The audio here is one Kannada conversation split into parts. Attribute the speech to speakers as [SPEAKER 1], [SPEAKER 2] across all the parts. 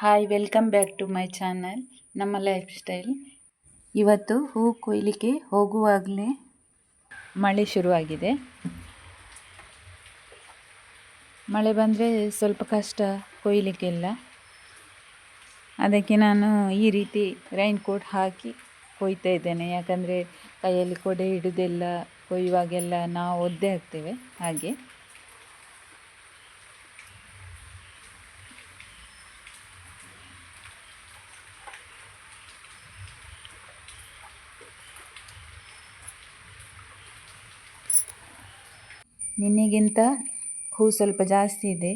[SPEAKER 1] Hi, welcome back to my channel ನಮ್ಮ ಲೈಫ್ ಸ್ಟೈಲ್. ಇವತ್ತು ಹೂ ಕೊಯ್ಲಿಕ್ಕೆ ಹೋಗುವಾಗಲೇ ಮಳೆ ಶುರುವಾಗಿದೆ. ಮಳೆ ಬಂದರೆ ಸ್ವಲ್ಪ ಕಷ್ಟ ಕೊಯ್ಲಿಕ್ಕೆಲ್ಲ. ಅದಕ್ಕೆ ನಾನು ಈ ರೀತಿ ರೈನ್ ಕೋಟ್ ಹಾಕಿ ಕೊಯ್ತಾ ಇದ್ದೇನೆ. ಯಾಕಂದರೆ ಕೈಯಲ್ಲಿ ಕೊಡೆ ಹಿಡಿದೆಲ್ಲ ಕೊಯ್ಯುವಾಗೆಲ್ಲ ನಾವು ಒದ್ದೆ ಆಗ್ತೇವೆ. ಹಾಗೆ ನಿನ್ನೆಗಿಂತ ಹೂ ಸ್ವಲ್ಪ ಜಾಸ್ತಿ ಇದೆ.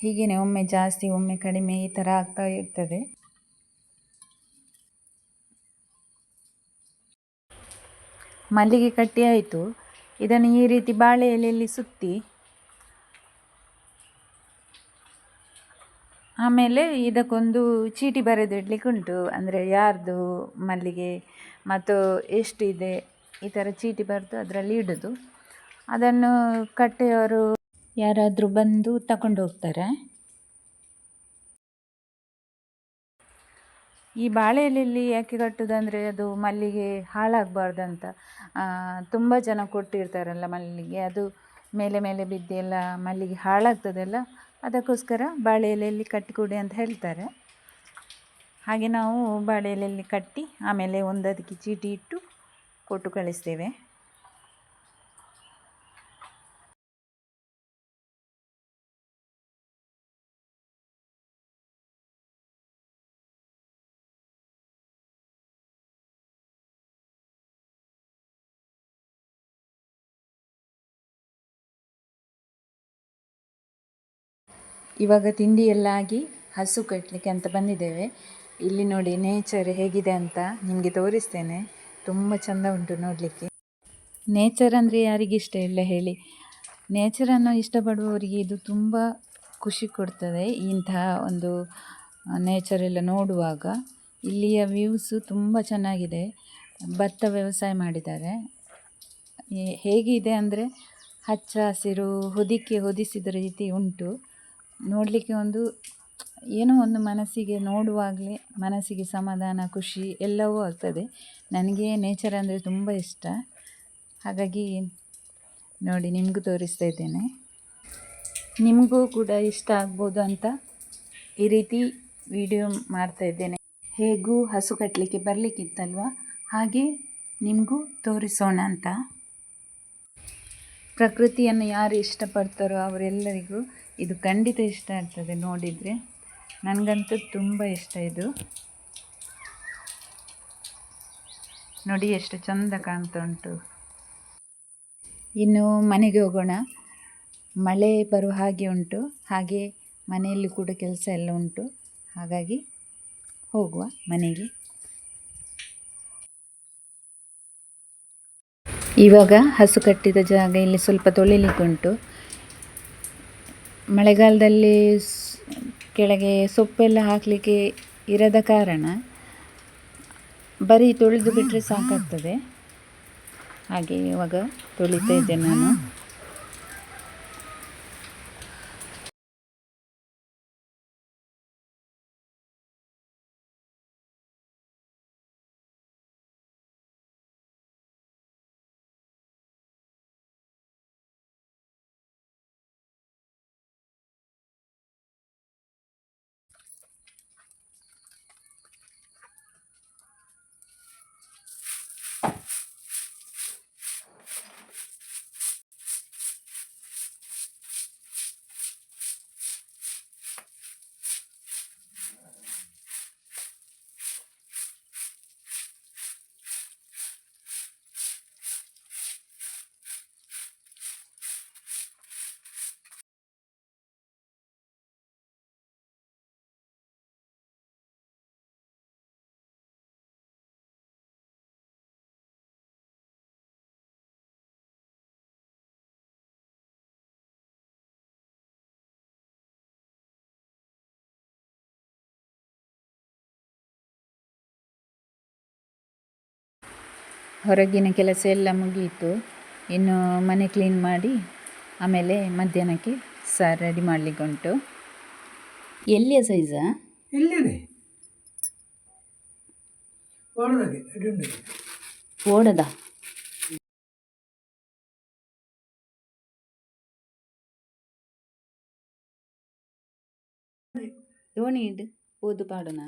[SPEAKER 1] ಹೀಗೇ ಒಮ್ಮೆ ಜಾಸ್ತಿ ಒಮ್ಮೆ ಕಡಿಮೆ ಈ ಥರ ಆಗ್ತಾ ಇರ್ತದೆ. ಮಲ್ಲಿಗೆ ಕಟ್ಟಿ ಆಯಿತು. ಇದನ್ನು ಈ ರೀತಿ ಬಾಳೆ ಎಲೆಯಲ್ಲಿ ಸುತ್ತಿ ಆಮೇಲೆ ಇದಕ್ಕೊಂದು ಚೀಟಿ ಬರೆದಿಡ್ಲಿಕ್ಕೆ ಉಂಟು. ಅಂದರೆ ಯಾರ್ದು ಮಲ್ಲಿಗೆ ಮತ್ತು ಎಷ್ಟಿದೆ ಈ ಥರ ಚೀಟಿ ಬರೆದು ಅದರಲ್ಲಿ ಇಡೋದು. ಅದನ್ನು ಕಟ್ಟೆಯವರು ಯಾರಾದರೂ ಬಂದು ತಗೊಂಡು ಹೋಗ್ತಾರೆ. ಈ ಬಾಳೆ ಎಲೆಯಲ್ಲಿ ಯಾಕೆ ಕಟ್ಟೋದಂದರೆ ಅದು ಮಲ್ಲಿಗೆ ಹಾಳಾಗಬಾರ್ದಂತ. ತುಂಬ ಜನ ಕೊಟ್ಟಿರ್ತಾರಲ್ಲ ಮಲ್ಲಿಗೆ, ಅದು ಮೇಲೆ ಮೇಲೆ ಬಿದ್ದೆಲ್ಲ ಮಲ್ಲಿಗೆ ಹಾಳಾಗ್ತದಲ್ಲ, ಅದಕ್ಕೋಸ್ಕರ ಬಾಳೆ ಎಲೆಯಲ್ಲಿ ಕಟ್ಟಿಕೊಡಿ ಅಂತ ಹೇಳ್ತಾರೆ. ಹಾಗೆ ನಾವು ಬಾಳೆ ಎಲೆಯಲ್ಲಿ ಕಟ್ಟಿ ಆಮೇಲೆ ಅದಕ್ಕೆ ಚೀಟಿ ಇಟ್ಟು ಕೊಟ್ಟು ಕಳಿಸ್ತೇವೆ. ಇವಾಗ ತಿಂಡಿ ಎಲ್ಲ ಆಗಿ ಹಸು ಕಟ್ಟಲಿಕ್ಕೆ ಅಂತ ಬಂದಿದ್ದೇವೆ. ಇಲ್ಲಿ ನೋಡಿ ನೇಚರ್ ಹೇಗಿದೆ ಅಂತ ನಿಮಗೆ ತೋರಿಸ್ತೇನೆ. ತುಂಬ ಚೆಂದ ಉಂಟು ನೋಡಲಿಕ್ಕೆ. ನೇಚರ್ ಅಂದರೆ ಯಾರಿಗಿಷ್ಟ ಇಲ್ಲ ಹೇಳಿ. ನೇಚರನ್ನು ಇಷ್ಟಪಡುವವರಿಗೆ ಇದು ತುಂಬ ಖುಷಿ ಕೊಡ್ತದೆ. ಇಂತಹ ಒಂದು ನೇಚರೆಲ್ಲ ನೋಡುವಾಗ ಇಲ್ಲಿಯ ವ್ಯೂಸು ತುಂಬ ಚೆನ್ನಾಗಿದೆ. ಭತ್ತ ವ್ಯವಸಾಯ ಮಾಡಿದ್ದಾರೆ. ಹೇಗಿದೆ ಅಂದರೆ ಹಚ್ಚ ಹಸಿರು ಹೊದಿಸಿದ ರೀತಿ ಉಂಟು. ನೋಡಲಿಕ್ಕೆ ಏನೋ ಒಂದು ಮನಸ್ಸಿಗೆ ನೋಡುವಾಗಲೇ ಮನಸ್ಸಿಗೆ ಸಮಾಧಾನ, ಖುಷಿ ಎಲ್ಲವೂ ಆಗ್ತದೆ. ನನಗೆ ನೇಚರ್ ಅಂದರೆ ತುಂಬ ಇಷ್ಟ. ಹಾಗಾಗಿ ನೋಡಿ ನಿಮಗೂ ತೋರಿಸ್ತಾ ಇದ್ದೇನೆ. ನಿಮಗೂ ಕೂಡ ಇಷ್ಟ ಆಗ್ಬೋದು ಅಂತ ಈ ರೀತಿ ವಿಡಿಯೋ ಮಾಡ್ತಾ ಇದ್ದೇನೆ. ಹೇಗೂ ಹಸು ಕಟ್ಟಲಿಕ್ಕೆ ಬರಲಿಕ್ಕಿತ್ತಲ್ವ, ಹಾಗೆ ನಿಮಗೂ ತೋರಿಸೋಣ ಅಂತ. ಪ್ರಕೃತಿಯನ್ನು ಯಾರು ಇಷ್ಟಪಡ್ತಾರೋ ಅವರೆಲ್ಲರಿಗೂ ಇದು ಖಂಡಿತ ಇಷ್ಟ ಆಗ್ತದೆ ನೋಡಿದರೆ. ನನಗಂತೂ ತುಂಬ ಇಷ್ಟ ಇದು. ನೋಡಿ ಎಷ್ಟು ಚಂದ ಕಾಣ್ತಾ ಉಂಟು. ಇನ್ನು ಮನೆಗೆ ಹೋಗೋಣ. ಮಳೆ ಬರುವ ಹಾಗೆ ಉಂಟು. ಹಾಗೆ ಮನೆಯಲ್ಲಿ ಕೂಡ ಕೆಲಸ ಎಲ್ಲ ಉಂಟು. ಹಾಗಾಗಿ ಹೋಗುವ ಮನೆಗೆ. ಇವಾಗ ಹಸು ಕಟ್ಟಿದ ಜಾಗ ಇಲ್ಲಿ ಸ್ವಲ್ಪ ತೊಳಿಲಿಕ್ಕುಂಟು. ಮಳೆಗಾಲದಲ್ಲಿ ಕೆಳಗೆ ಸೊಪ್ಪೆಲ್ಲ ಹಾಕಲಿಕ್ಕೆ ಇರದ ಕಾರಣ ಬರೀ ತೊಳೆದು ಬಿಟ್ಟರೆ ಸಾಕಾಗ್ತದೆ. ಹಾಗೆ ಇವಾಗ ತೊಳಿತಾ ಇದ್ದೆ ನಾನು. ಹೊರಗಿನ ಕೆಲಸ ಎಲ್ಲ ಮುಗಿಯಿತು. ಇನ್ನು ಮನೆ ಕ್ಲೀನ್ ಮಾಡಿ ಆಮೇಲೆ ಮಧ್ಯಾಹ್ನಕ್ಕೆ ರೆಡಿ ಮಾಡಲಿಕ್ಕುಂಟು. ಎಲ್ಲಿಯ ಸೈಜಾ?
[SPEAKER 2] ಇಲ್ಲೇನೆ ಓಡದಾಗೆ
[SPEAKER 1] ಓಡದ ದೋಣಿ ಇಡು ಪೋದು ಪಾಡುನ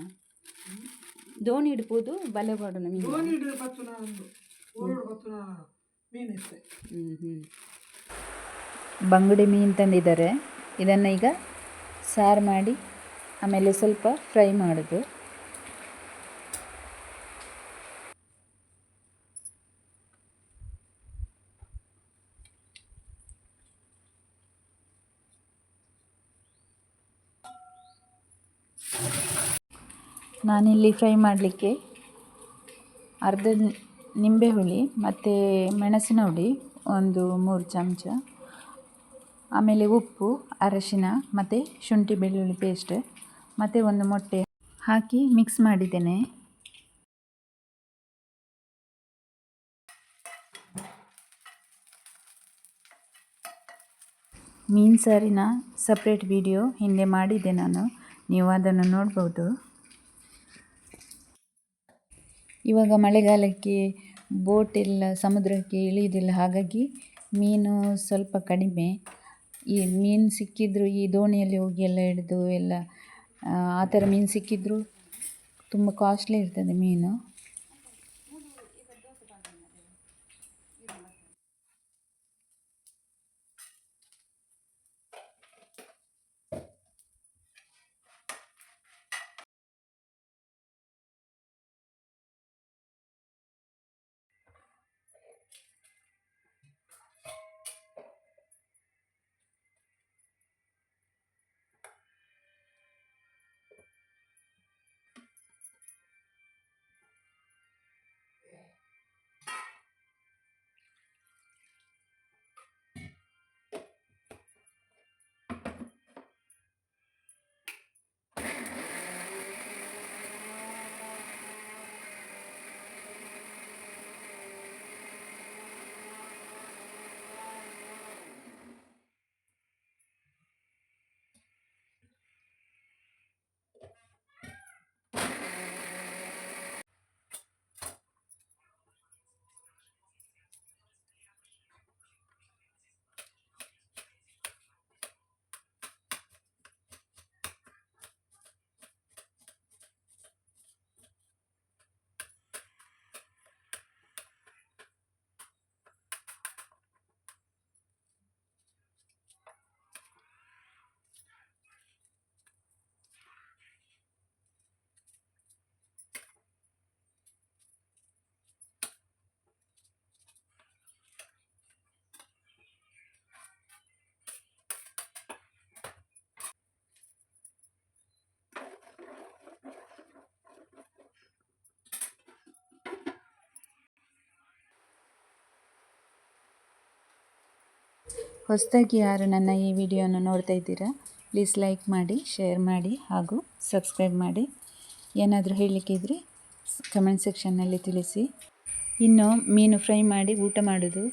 [SPEAKER 1] ದೋಣಿ ಇಡು ಪೋದು ಬಲೆ ಪಾಡುನ ಬಂಗುಡೆ ಮೀನು ತಂದಿದ್ದಾರೆ. ಇದನ್ನು ಈಗ ಸಾರು ಮಾಡಿ ಆಮೇಲೆ ಸ್ವಲ್ಪ ಫ್ರೈ ಮಾಡೋದು. ನಾನಿಲ್ಲಿ ಫ್ರೈ ಮಾಡಲಿಕ್ಕೆ ಅರ್ಧ ನಿಂಬೆ ಹುಳಿ ಮತ್ತು ಮೆಣಸಿನ ಹುಡಿ ಒಂದು 3 ಚಮಚ, ಆಮೇಲೆ ಉಪ್ಪು, ಅರಶಿನ ಮತ್ತು ಶುಂಠಿ ಬೆಳ್ಳುಳ್ಳಿ ಪೇಸ್ಟ್ ಮತ್ತು ಒಂದು ಮೊಟ್ಟೆ ಹಾಕಿ ಮಿಕ್ಸ್ ಮಾಡಿದ್ದೇನೆ. ಮೀನು ಸಾರಿನ ಸಪ್ರೇಟ್ ವಿಡಿಯೋ ಹಿಂದೆ ಮಾಡಿದ್ದೆ ನಾನು, ನೀವು ಅದನ್ನು ನೋಡ್ಬೋದು. ಇವಾಗ ಮಳೆಗಾಲಕ್ಕೆ ಬೋಟ್ ಎಲ್ಲ ಸಮುದ್ರಕ್ಕೆ ಇಳಿಯೋದಿಲ್ಲ, ಹಾಗಾಗಿ ಮೀನು ಸ್ವಲ್ಪ ಕಡಿಮೆ. ಈ ಮೀನು ಸಿಕ್ಕಿದ್ರು ಈ ದೋಣಿಯಲ್ಲಿ ಹೋಗಿ ಎಲ್ಲ ಹಿಡಿದು ಎಲ್ಲ ಆ ಥರ ಮೀನು ಸಿಕ್ಕಿದ್ರು ತುಂಬ ಕಾಸ್ಟ್ಲಿ ಇರ್ತದೆ ಮೀನು. ಹೊಸದಾಗಿ ಯಾರು ನನ್ನ ಈ ವಿಡಿಯೋನ ನೋಡ್ತಾ ಇದ್ದೀರಾ, ಪ್ಲೀಸ್ ಲೈಕ್ ಮಾಡಿ, ಶೇರ್ ಮಾಡಿ ಹಾಗೂ ಸಬ್ಸ್ಕ್ರೈಬ್ ಮಾಡಿ. ಏನಾದರೂ ಹೇಳಲಿಕ್ಕಿದ್ರೆ ಕಮೆಂಟ್ ಸೆಕ್ಷನ್ನಲ್ಲಿ ತಿಳಿಸಿ. ಇನ್ನು ಮೀನು ಫ್ರೈ ಮಾಡಿ ಊಟ ಮಾಡೋದು,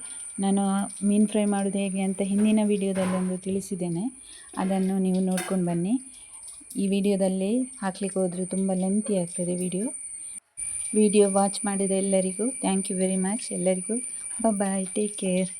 [SPEAKER 1] ನಾನು ಮೀನು ಫ್ರೈ ಮಾಡೋದು ಹೇಗೆ ಅಂತ ಹಿಂದಿನ ವಿಡಿಯೋದಲ್ಲೊಂದು ತಿಳಿಸಿದ್ದೇನೆ, ಅದನ್ನು ನೀವು ನೋಡ್ಕೊಂಡು ಬನ್ನಿ. ಈ ವಿಡಿಯೋದಲ್ಲಿ ಹಾಕ್ಲಿಕ್ಕೆ ಹೋದರೆ ತುಂಬ ಲೆಂತಿ ಆಗ್ತದೆ ವಿಡಿಯೋ ವಾಚ್ ಮಾಡಿದ ಎಲ್ಲರಿಗೂ ಥ್ಯಾಂಕ್ ಯು ವೆರಿ ಮಚ್. ಎಲ್ಲರಿಗೂ ಬಾಯ್, ಟೇಕ್ ಕೇರ್.